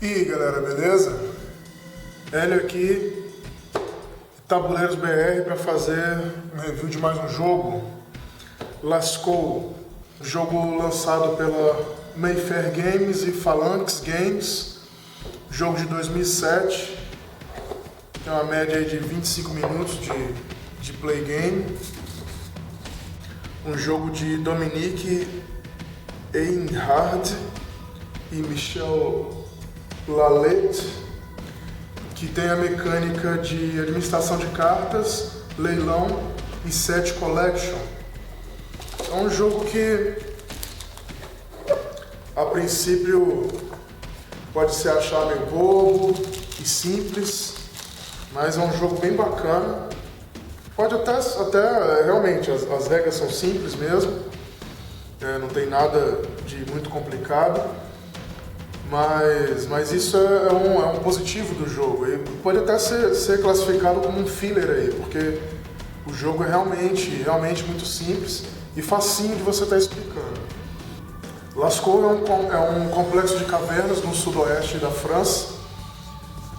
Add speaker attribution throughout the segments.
Speaker 1: E aí galera, beleza? Hélio aqui, Tabuleiros BR, para fazer um review de mais um jogo, Lascaux, jogo lançado pela Mayfair Games e Phalanx Games, jogo de 2007, tem uma média aí de 25 minutos de play game, um jogo de Dominique Einhard e Michel Lalette, que tem a mecânica de administração de cartas, leilão e set collection. É um jogo que a princípio pode se achar meio bobo e simples, mas é um jogo bem bacana. Pode até realmente, as regras são simples mesmo, não tem nada de muito complicado. Mas isso é um positivo do jogo. E pode até ser classificado como um filler aí, porque o jogo é realmente muito simples e facinho de você estar explicando. Lascaux é um complexo de cavernas no sudoeste da França,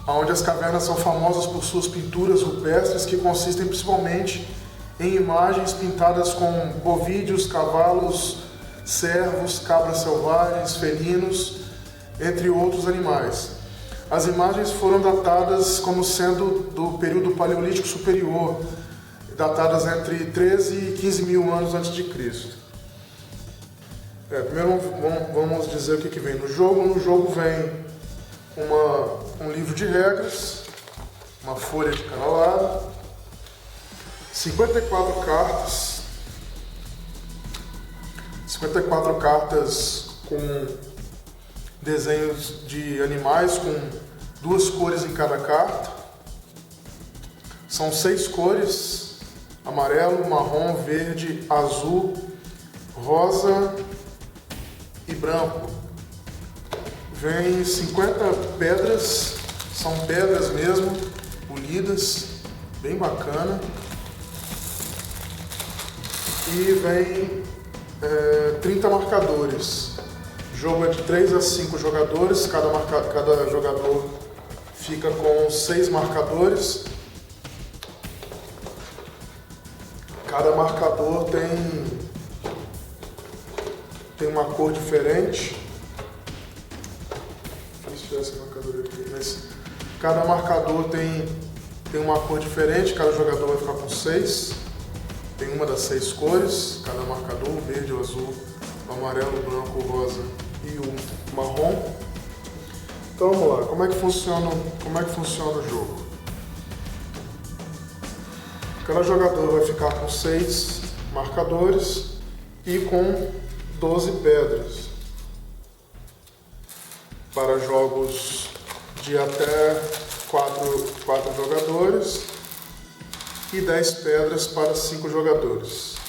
Speaker 1: onde as cavernas são famosas por suas pinturas rupestres que consistem principalmente em imagens pintadas com bovídeos, cavalos, cervos, cabras selvagens, felinos, entre outros animais. As imagens foram datadas como sendo do período Paleolítico Superior, datadas entre 13 e 15 mil anos antes de Cristo. Primeiro vamos dizer o que vem no jogo. No jogo vem um livro de regras, uma folha de cada lado, 54 cartas com desenhos de animais com 2 cores em cada carta. São 6 cores: amarelo, marrom, verde, azul, rosa e branco. Vem 50 pedras, são pedras mesmo, polidas, bem bacana. E vem 30 marcadores. O jogo é de 3 a 5 jogadores, cada jogador fica com 6 marcadores. Cada marcador tem uma cor diferente. Deixa eu tirar esse marcador aqui. Mas cada marcador tem uma cor diferente, cada jogador vai ficar com 6. Tem uma das 6 cores, cada marcador, o verde, o azul, o amarelo, o branco, o rosa e o marrom. Então vamos lá, como é que funciona o jogo? Cada jogador vai ficar com 6 marcadores e com 12 pedras. Para jogos de até 4 jogadores e 10 pedras para 5 jogadores.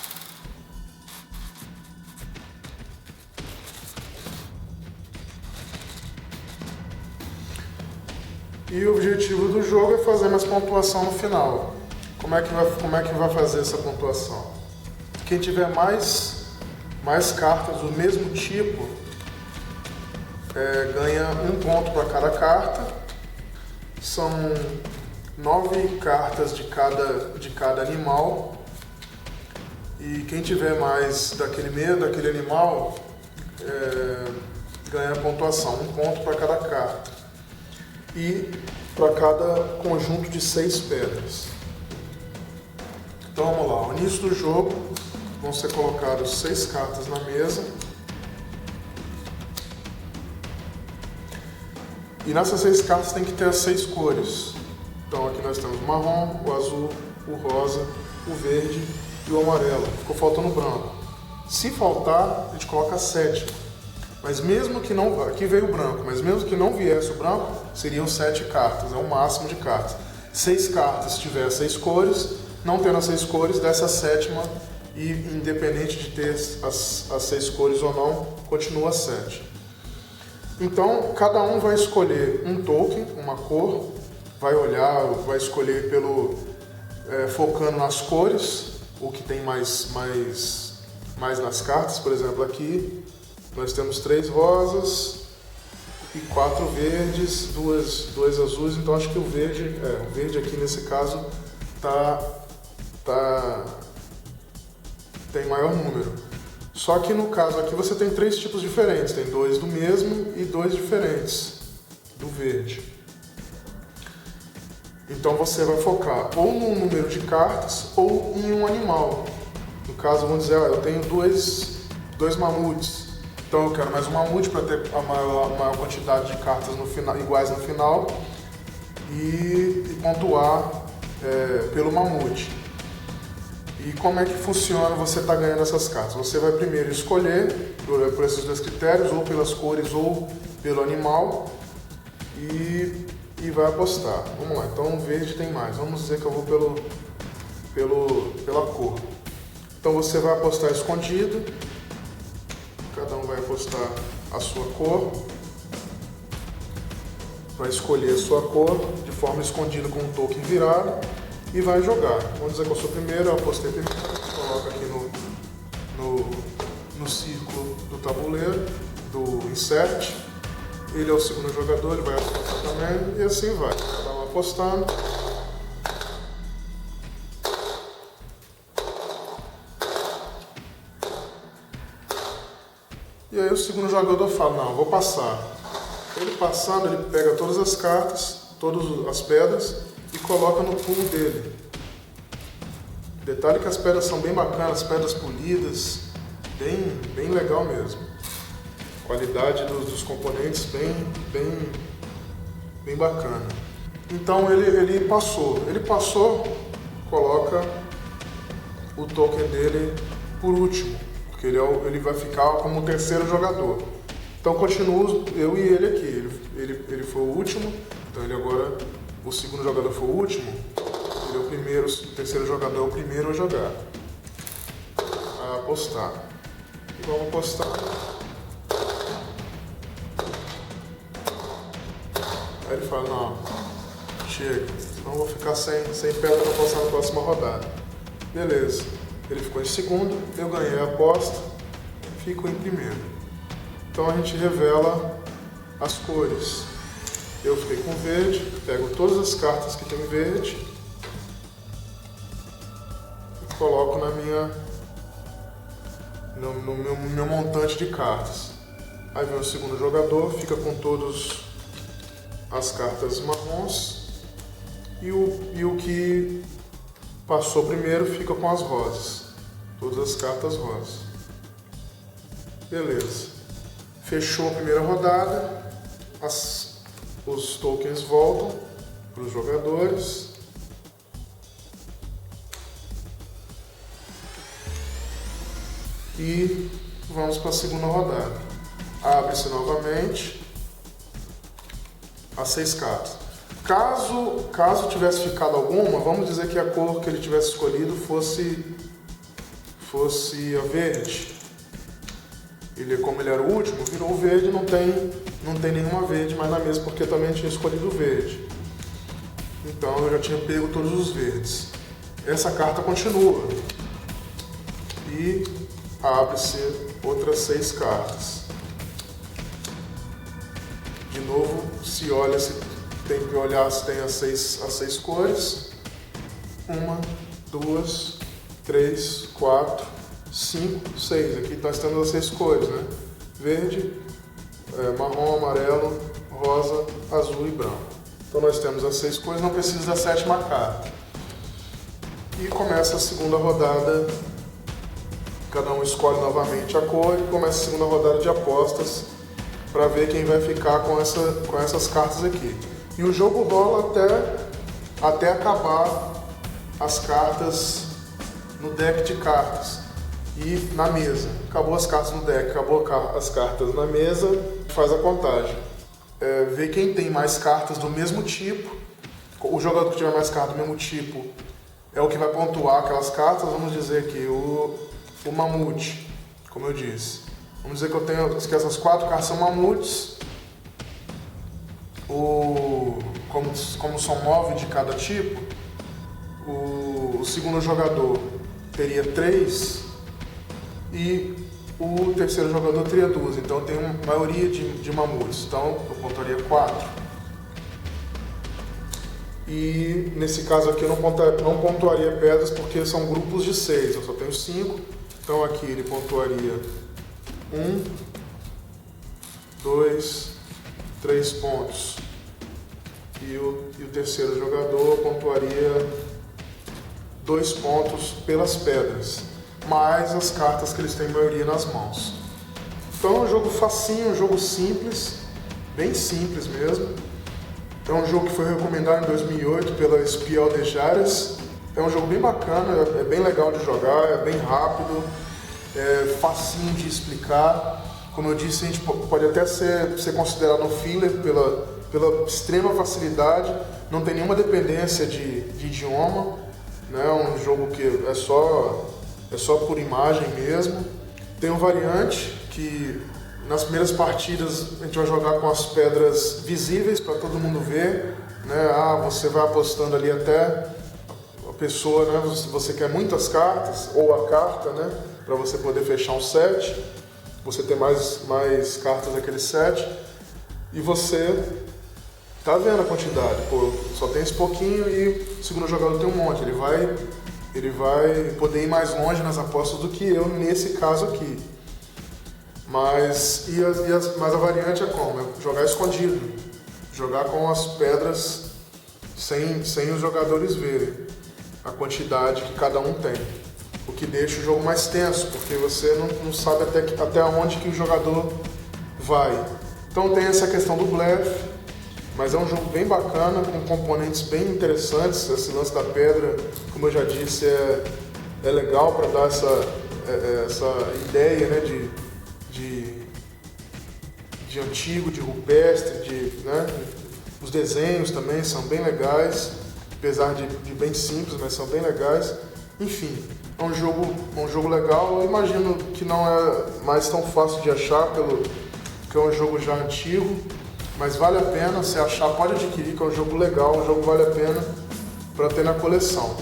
Speaker 1: E o objetivo do jogo é fazer mais pontuação no final. Como é que vai fazer essa pontuação? Quem tiver mais cartas do mesmo tipo ganha 1 ponto para cada carta. São 9 cartas de cada animal. E quem tiver mais daquele animal ganha pontuação, 1 ponto para cada carta. E para cada conjunto de 6 pedras. Então vamos lá, no início do jogo vão ser colocadas 6 cartas na mesa. E nessas 6 cartas tem que ter as 6 cores. Então aqui nós temos o marrom, o azul, o rosa, o verde e o amarelo. Ficou faltando o branco. Se faltar, a gente coloca a 7. Mas mesmo que não... Aqui veio o branco, mas mesmo que não viesse o branco, seriam 7 cartas, é o máximo de cartas. 6 cartas, se tiver 6 cores, não tendo as 6 cores, dessa 7ª, e independente de ter as 6 cores ou não, continua 7. Então, cada um vai escolher um token, uma cor, vai olhar, vai escolher focando nas cores, o que tem mais nas cartas. Por exemplo, aqui nós temos 3 rosas, e 4 verdes, dois azuis, então acho que o verde aqui nesse caso tem maior número. Só que no caso aqui você tem 3 tipos diferentes, tem 2 do mesmo e 2 diferentes do verde. Então você vai focar ou no número de cartas ou em um animal. No caso, vamos dizer, eu tenho dois mamutes. Então eu quero mais um mamute para ter a maior quantidade de cartas no final, iguais no final e pontuar pelo mamute. E como é que funciona você estar ganhando essas cartas? Você vai primeiro escolher por esses 2 critérios, ou pelas cores ou pelo animal, e vai apostar. Vamos lá, então o verde tem mais. Vamos dizer que eu vou pela cor. Então você vai apostar escondido. Cada um vai apostar a sua cor. Vai escolher a sua cor de forma escondida com o token virado e vai jogar. Vamos dizer que eu sou primeiro, eu apostei primeiro. Coloca aqui no círculo do tabuleiro, do insert. Ele é o segundo jogador, ele vai apostar também, e assim vai. Cada um apostando. E aí o segundo jogador fala, não, eu vou passar. Ele passando, ele pega todas as cartas, todas as pedras e coloca no pool dele. Detalhe que as pedras são bem bacanas, pedras polidas, bem legal mesmo. Qualidade dos componentes bem bacana. Então ele passou, coloca o token dele por último, porque ele vai ficar como o terceiro jogador. Então continuo eu e ele aqui. Ele foi o último, então ele agora, o segundo jogador foi o último, ele é o primeiro, o terceiro jogador é o primeiro a jogar. A apostar. E vamos apostar. Aí ele fala, não, chega, senão eu vou ficar sem pedra para apostar na próxima rodada. Beleza, ele ficou em segundo, eu ganhei a aposta, fico em primeiro. Então a gente revela as cores. Eu fiquei com verde, pego todas as cartas que tem verde e coloco no meu montante de cartas. Aí vem o segundo jogador, fica com todas as cartas marrons e o que passou primeiro fica com as rosas, todas as cartas rosas. Beleza, fechou a primeira rodada, os tokens voltam para os jogadores. E vamos para a segunda rodada. Abre-se novamente as 6 cartas. Caso tivesse ficado alguma, vamos dizer que a cor que ele tivesse escolhido fosse a verde. Como ele era o último, virou verde, não tem nenhuma verde mais na mesa, porque eu também tinha escolhido o verde. Então eu já tinha pego todos os verdes. Essa carta continua. E abre-se outras 6 cartas. De novo, tem que olhar se tem as seis cores. 1, 2, 3, 4, 5, 6. Aqui nós temos as 6 cores, né? Verde, marrom, amarelo, rosa, azul e branco. Então nós temos as 6 cores, não precisa da 7ª carta. E começa a segunda rodada. Cada um escolhe novamente a cor e começa a segunda rodada de apostas para ver quem vai ficar com essas cartas aqui. E o jogo rola até acabar as cartas no deck de cartas e na mesa. Acabou as cartas no deck, acabou as cartas na mesa, faz a contagem. Vê quem tem mais cartas do mesmo tipo. O jogador que tiver mais cartas do mesmo tipo é o que vai pontuar aquelas cartas. Vamos dizer que o mamute, como eu disse. Vamos dizer que eu tenho que essas 4 cartas são mamutes. Como são 9 de cada tipo, o segundo jogador teria 3 e o terceiro jogador teria 2, então tem uma maioria de mamutes, então eu pontuaria 4. E nesse caso aqui eu não pontuaria pedras porque são grupos de 6, eu só tenho 5, então aqui ele pontuaria 1, 2, 3 pontos. E o terceiro jogador pontuaria 2 pontos pelas pedras, mais as cartas que eles têm maioria nas mãos. Então é um jogo facinho, um jogo simples, bem simples mesmo. É um jogo que foi recomendado em 2008 pela Spiel des Jahres. É um jogo bem bacana, é bem legal de jogar, é bem rápido, é facinho de explicar. Como eu disse, a gente pode até ser considerado um filler pela extrema facilidade, não tem nenhuma dependência de idioma, né? É um jogo que é só por imagem mesmo. Tem um variante que nas primeiras partidas a gente vai jogar com as pedras visíveis para todo mundo ver, né? Você vai apostando ali até a pessoa, né? Você quer muitas cartas, ou a carta, né? Para você poder fechar um set, você ter mais cartas daquele set, e você tá vendo a quantidade, só tem esse pouquinho e o segundo jogador tem um monte, ele vai poder ir mais longe nas apostas do que eu nesse caso aqui. Mas a variante é como? É jogar escondido, jogar com as pedras sem os jogadores verem a quantidade que cada um tem, o que deixa o jogo mais tenso, porque você não sabe até onde que o jogador vai. Então tem essa questão do blefe, mas é um jogo bem bacana, com componentes bem interessantes. Esse lance da pedra, como eu já disse, é legal para dar essa ideia, né, de antigo, de rupestre, né? Os desenhos também são bem legais, apesar de bem simples, mas são bem legais. Enfim, é um jogo legal. Eu imagino que não é mais tão fácil de achar, porque é um jogo já antigo, mas vale a pena. Se achar, pode adquirir, que é um jogo legal, um jogo vale a pena para ter na coleção.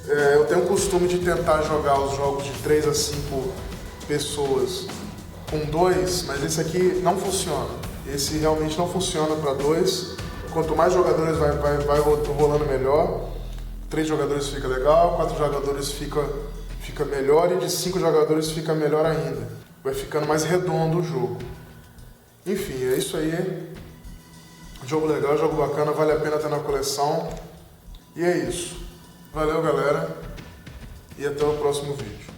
Speaker 1: Eu tenho o costume de tentar jogar os jogos de 3 a 5 pessoas com 2, mas esse aqui não funciona. Esse realmente não funciona para 2. Quanto mais jogadores vai rolando melhor. 3 jogadores fica legal, 4 jogadores fica melhor, e de 5 jogadores fica melhor ainda. Vai ficando mais redondo o jogo. Enfim, é isso aí. Jogo legal, jogo bacana, vale a pena ter na coleção. E é isso. Valeu, galera, e até o próximo vídeo.